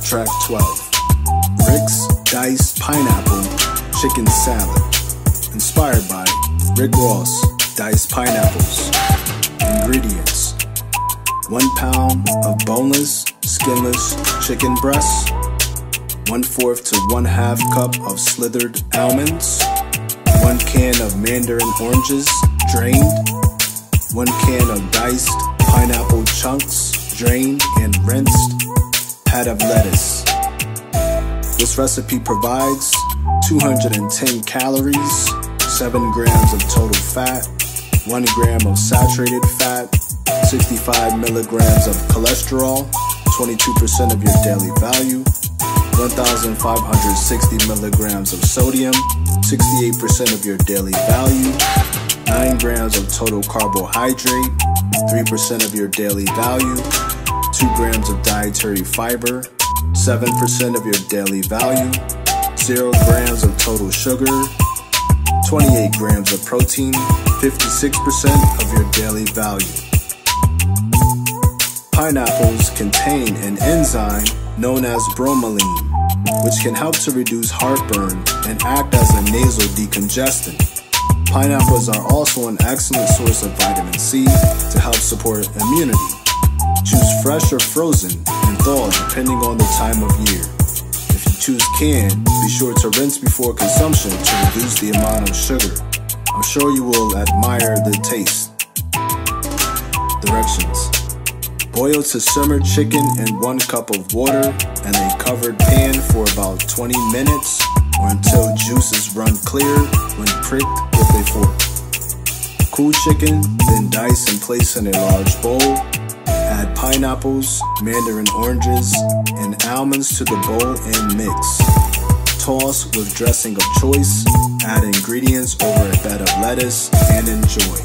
Track 12. Rick's Diced Pineapple Chicken Salad. Inspired by Rick Ross Diced Pineapples. Ingredients: 1 pound of boneless, skinless chicken breasts, 1/4 to 1/2 cup of slivered almonds, 1 can of mandarin oranges, drained, 1 can of diced pineapple chunks, drained and rinsed, head of lettuce. This recipe provides 210 calories, 7 grams of total fat, 1 gram of saturated fat, 65 milligrams of cholesterol, 22% of your daily value, 1,560 milligrams of sodium, 68% of your daily value, 9 grams of total carbohydrate, 3% of your daily value, 2 grams of dietary fiber, 7% of your daily value, 0 grams of total sugar, 28 grams of protein, 56% of your daily value. Pineapples contain an enzyme known as bromelain, which can help to reduce heartburn and act as a nasal decongestant. Pineapples are also an excellent source of vitamin C to help support immunity. Choose fresh or frozen and thawed depending on the time of year. If you choose canned, be sure to rinse before consumption to reduce the amount of sugar. I'm sure you will admire the taste. Directions: boil to simmer chicken in 1 cup of water in a covered pan for about 20 minutes or until juices run clear when pricked with a fork. Cool chicken, then dice and place in a large bowl. Add pineapples, mandarin oranges, and almonds to the bowl and mix. Toss with dressing of choice. Add ingredients over a bed of lettuce and enjoy.